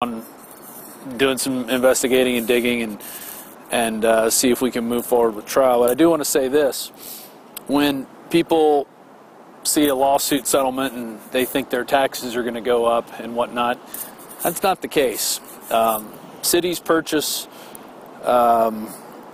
on doing some investigating and digging and see if we can move forward with trial. But I do want to say this: when people see a lawsuit settlement and they think their taxes are going to go up and whatnot, that's not the case. Cities purchase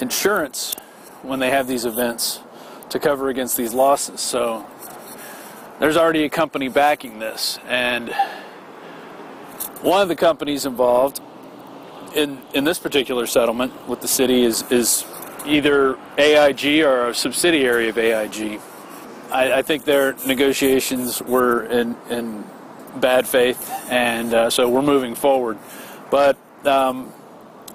insurance when they have these events to cover against these losses. So there's already a company backing this, and one of the companies involved in this particular settlement with the city is either AIG or a subsidiary of AIG. I think their negotiations were in bad faith, and so we're moving forward. But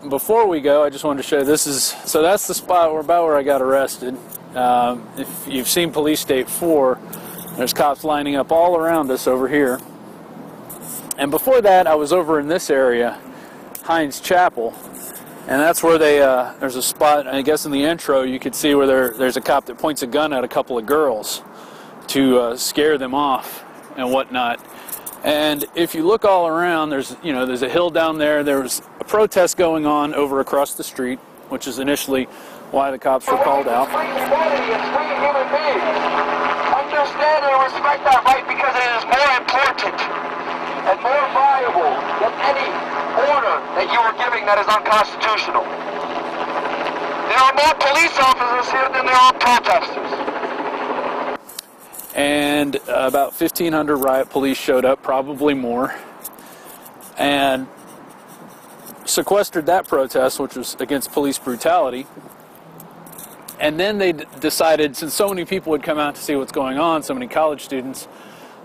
before we go, I just wanted to show you, so that's the spot where I got arrested. If you've seen Police State 4, there's cops lining up all around us over here. And before that, I was over in this area, Heinz Chapel, and that's where there's a spot, I guess in the intro you could see where there's a cop that points a gun at a couple of girls to scare them off and whatnot. And if you look all around, there's a hill down there. There was a protest going on over across the street, which is initially why the cops were called out. Understand and respect that right, because it is more important and more valuable than any order that you are giving that is unconstitutional. There are more police officers here than there are protesters. And about 1,500 riot police showed up, probably more, and sequestered that protest, which was against police brutality. And then they decided, since so many people would come out to see what's going on, so many college students,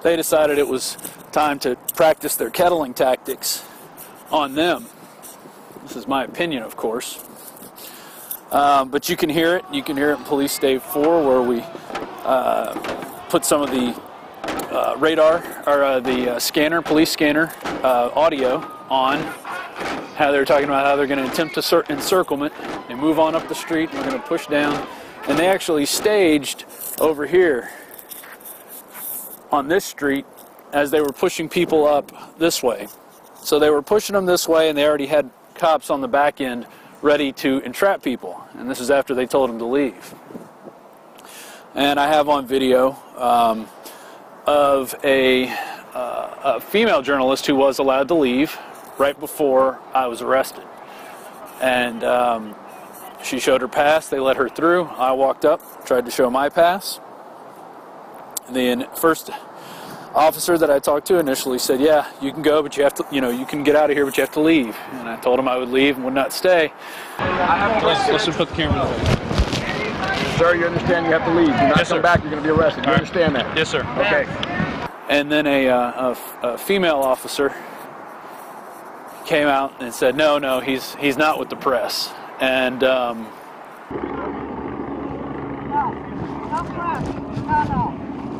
they decided it was time to practice their kettling tactics on them. This is my opinion, of course. But you can hear it. You can hear it in Police State 4, where we put some of the radar, or the scanner, police scanner audio on. How they're talking about how they're going to attempt encirclement. They move on up the street, and they're going to push down. And they actually staged over here on this street as they were pushing people up this way. So they were pushing them this way, and they already had cops on the back end ready to entrap people. And this is after they told them to leave. And I have on video of a female journalist who was allowed to leave right before I was arrested. And she showed her pass. They let her through. I walked up, tried to show my pass. The first officer that I talked to initially said, "Yeah, you can go, but you have to, you can get out of here, but you have to leave." And I told him I would leave and would not stay. Let's just put the camera on. Sir, you understand you have to leave. Do not come back, you're going to be arrested. You understand that? Yes, sir. Okay. And then a female officer came out and said, no, he's not with the press. And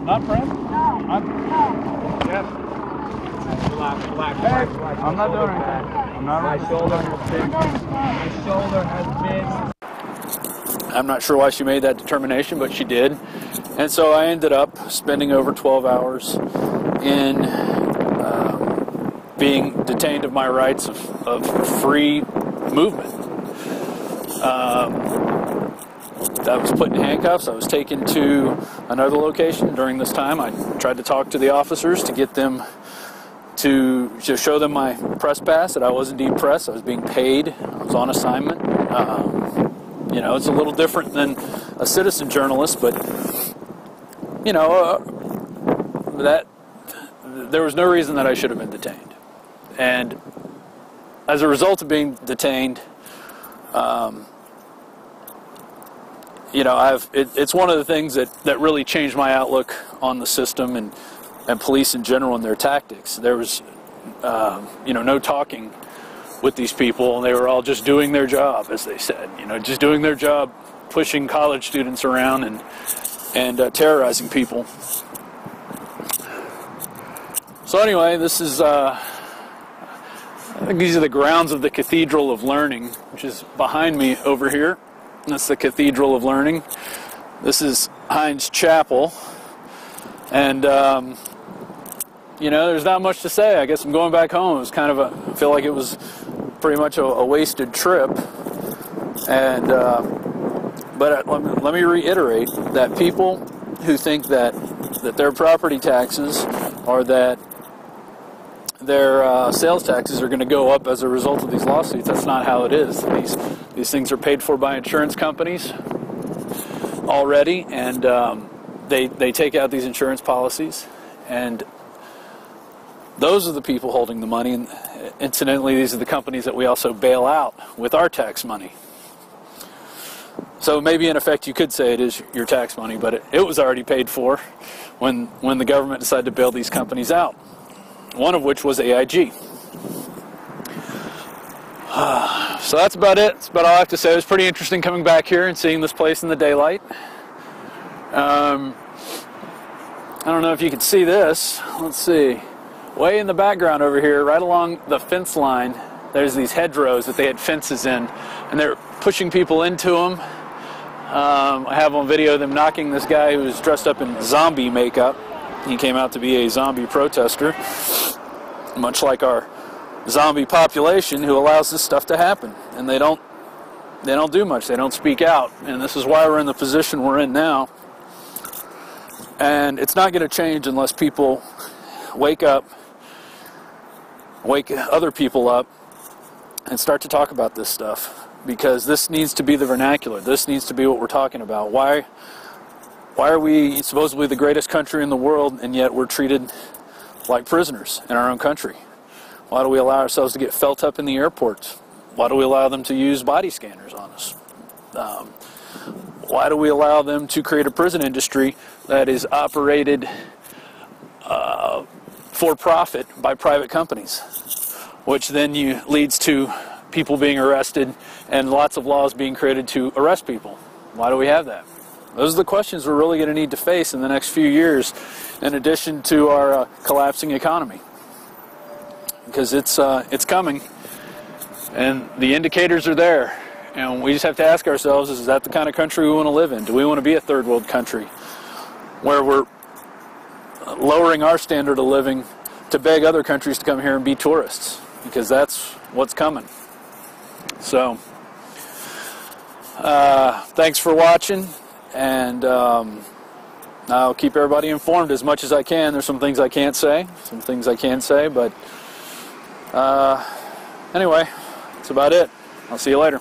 Not press? No. Yes. Relax. Hey, I'm not doing anything. I'm not. My shoulder has been. I'm not sure why she made that determination, but she did. And so I ended up spending over 12 hours in being detained of my rights of free movement. I was put in handcuffs. I was taken to another location during this time. I tried to talk to the officers to get them to show them my press pass, that I was indeed press. I was being paid. I was on assignment. It's a little different than a citizen journalist, but that there was no reason that I should have been detained. And as a result of being detained, it's one of the things that really changed my outlook on the system and police in general and their tactics. There was, no talking with these people, and they were all just doing their job, as they said. Just doing their job, pushing college students around and terrorizing people. So anyway, this is, I think these are the grounds of the Cathedral of Learning, which is behind me over here. That's the Cathedral of Learning. This is Heinz Chapel. And you know, there's not much to say. I guess I'm going back home. It was kind of I feel like it was pretty much a wasted trip. And, but let me reiterate that people who think that their property taxes or that their sales taxes are going to go up as a result of these lawsuits, that's not how it is. These things are paid for by insurance companies already, and they take out these insurance policies, and those are the people holding the money. And incidentally, these are the companies that we also bail out with our tax money. So maybe in effect you could say it is your tax money, but it was already paid for when the government decided to bail these companies out. One of which was AIG. So that's about it. That's about all I have to say. It was pretty interesting coming back here and seeing this place in the daylight. I don't know if you can see this. Let's see. Way in the background over here, right along the fence line, there's these hedgerows that they had fences in, and they're pushing people into them. I have on video them knocking this guy who was dressed up in zombie makeup. He came out to be a zombie protester, much like our zombie population who allows this stuff to happen. And they don't do much. They don't speak out. And this is why we're in the position we're in now. And it's not going to change unless people wake up, wake other people up, and start to talk about this stuff. Because this needs to be the vernacular. This needs to be what we're talking about. Why are we supposedly the greatest country in the world, and yet we're treated like prisoners in our own country? Why do we allow ourselves to get felt up in the airports? Why do we allow them to use body scanners on us? Why do we allow them to create a prison industry that is operated for profit by private companies, which then leads to people being arrested and lots of laws being created to arrest people? Why do we have that? Those are the questions we're really going to need to face in the next few years, in addition to our collapsing economy. Because it's coming, and the indicators are there. And we just have to ask ourselves, is that the kind of country we want to live in? Do we want to be a third world country where we're lowering our standard of living to beg other countries to come here and be tourists? Because that's what's coming. So, thanks for watching, and I'll keep everybody informed as much as I can. There's some things I can't say, some things I can say, but anyway, that's about it. I'll see you later.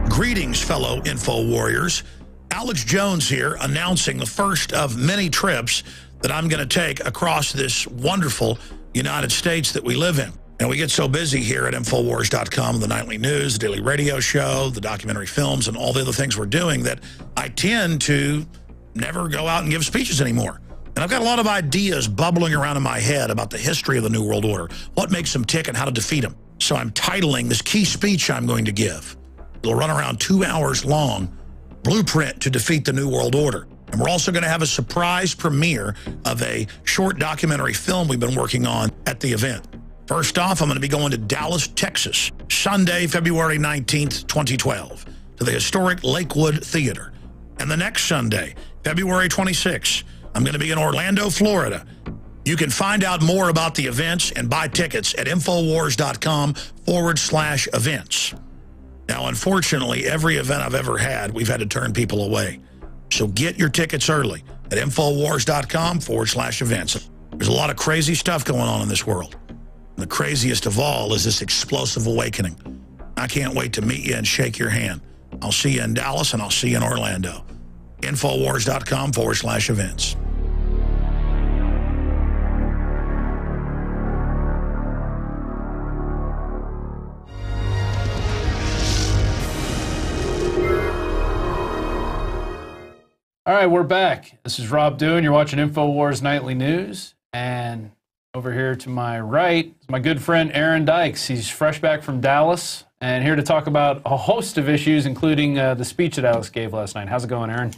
Greetings, fellow Info Warriors. Alex Jones here, announcing the first of many trips that I'm going to take across this wonderful United States that we live in. And we get so busy here at INFOWARS.com, the nightly news, the daily radio show, the documentary films, and all the other things we're doing, that I tend to never go out and give speeches anymore. And I've got a lot of ideas bubbling around in my head about the history of the New World Order, what makes them tick and how to defeat them. So I'm titling this key speech I'm going to give. It'll run around 2 hours long, Blueprint to Defeat the New World Order. And we're also going to have a surprise premiere of a short documentary film we've been working on at the event. First off, I'm going to be going to Dallas, Texas, Sunday, February 19th, 2012, to the historic Lakewood Theater. And the next Sunday, February 26th, I'm going to be in Orlando, Florida. You can find out more about the events and buy tickets at INFOWARS.com/events. Now, unfortunately, every event I've ever had, we've had to turn people away. So get your tickets early at INFOWARS.com/events. There's a lot of crazy stuff going on in this world. And the craziest of all is this explosive awakening. I can't wait to meet you and shake your hand. I'll see you in Dallas, and I'll see you in Orlando. INFOWARS.com/events. All right, we're back. This is Rob Doon. You're watching InfoWars Nightly News. And over here to my right is my good friend Aaron Dykes. He's fresh back from Dallas and here to talk about a host of issues, including the speech that Alex gave last night. How's it going, Aaron?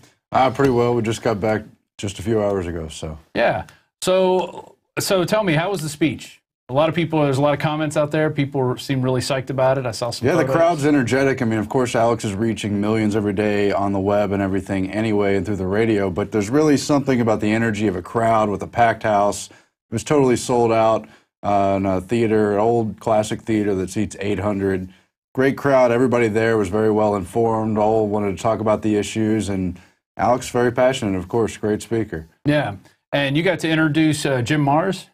Pretty well. We just got back just a few hours ago, so. Yeah. So tell me, how was the speech? a lot of people, there's a lot of comments out there. People seem really psyched about it. I saw some photos. The crowd's energetic. I mean, of course, Alex is reaching millions every day on the web and everything anyway and through the radio, but there's really something about the energy of a crowd with a packed house. It was totally sold out in a theater, an old classic theater that seats 800. Great crowd. Everybody there was very well informed. All wanted to talk about the issues, and Alex, very passionate, of course, great speaker. Yeah, and you got to introduce Jim Mars?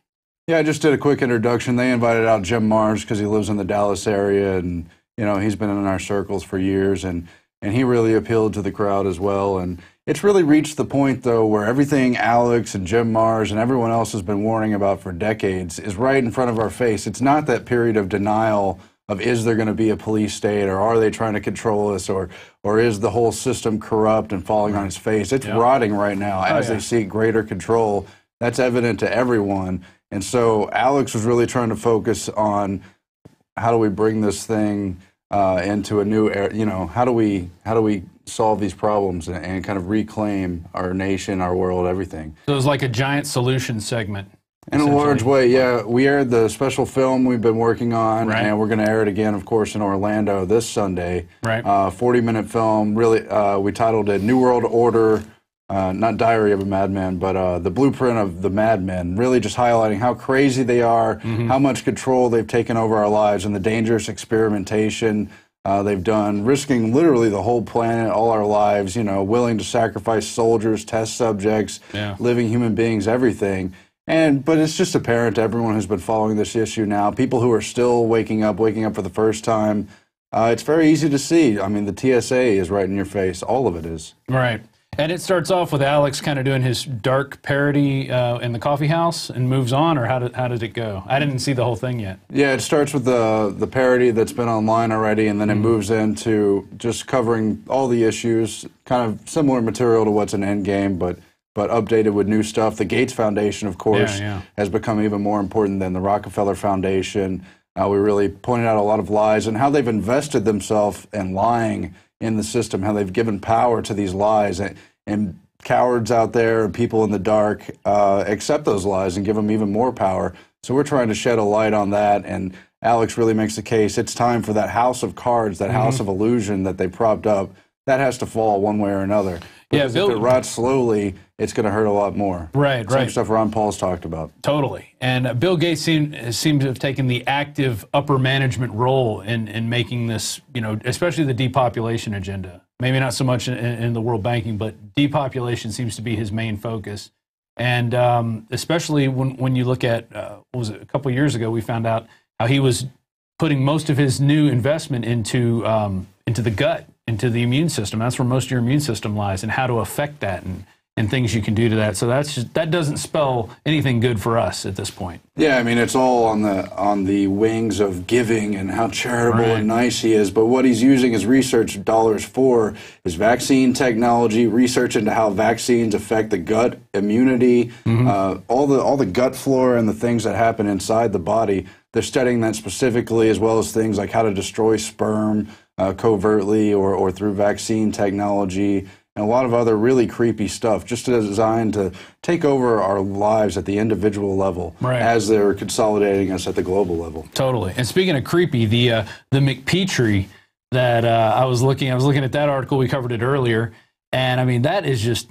Yeah, I just did a quick introduction. They invited out Jim Mars because he lives in the Dallas area, and he's been in our circles for years, and he really appealed to the crowd as well. And it's really reached the point, though, where everything Alex and Jim Mars and everyone else has been warning about for decades is right in front of our face. It's not that period of denial of is there going to be a police state, or are they trying to control us, or is the whole system corrupt and falling on its face. It's rotting right now as they seek greater control. That's evident to everyone. And so Alex was really trying to focus on how do we bring this thing into a new era, how do we solve these problems and kind of reclaim our nation, our world, everything. So it was like a giant solution segment. In a large way, yeah. We aired the special film we've been working on, right, and we're going to air it again, of course, in Orlando this Sunday. Right. 40-minute film. Really, we titled it New World Order, not Diary of a Madman, but the blueprint of the madmen, really just highlighting how crazy they are, how much control they've taken over our lives, and the dangerous experimentation they've done, risking literally the whole planet, all our lives, willing to sacrifice soldiers, test subjects, living human beings, everything. But it's just apparent to everyone who's been following this issue now, people who are still waking up for the first time. It's very easy to see. I mean, the TSA is right in your face. All of it is. Right. And it starts off with Alex kind of doing his dark parody in the coffee house and moves on, or how did it go? I didn't see the whole thing yet. Yeah, it starts with the parody that's been online already, and then it moves into just covering all the issues, kind of similar material to what's in Endgame, but updated with new stuff. The Gates Foundation, of course, has become even more important than the Rockefeller Foundation. We really pointed out a lot of lies and how they've invested themselves in lying in the system, how they've given power to these lies, and cowards out there and people in the dark accept those lies and give them even more power. So we're trying to shed a light on that, and Alex really makes the case it's time for that house of cards, that house of illusion that they propped up, that has to fall one way or another. Because if it rots slowly, it's going to hurt a lot more. Right. Same stuff Ron Paul's talked about. Totally. And Bill Gates seems to have taken the active upper management role in making this, especially the depopulation agenda. Maybe not so much in the world banking, but depopulation seems to be his main focus. And especially when you look at, what was it, a couple of years ago, we found out how he was putting most of his new investment into the gut, into the immune system. That's where most of your immune system lies, and how to affect that and things you can do to that. So that doesn't spell anything good for us at this point. Yeah, I mean, it's all on the wings of giving and how charitable and nice he is. But what he's using his research dollars for is vaccine technology, research into how vaccines affect the gut immunity, all the gut flora and the things that happen inside the body. They're studying that specifically, as well as things like how to destroy sperm covertly or through vaccine technology, and a lot of other really creepy stuff, just designed to take over our lives at the individual level as they're consolidating us at the global level. Totally. And speaking of creepy, the McPetrie that I was looking at that article, we covered it earlier, and I mean, that is just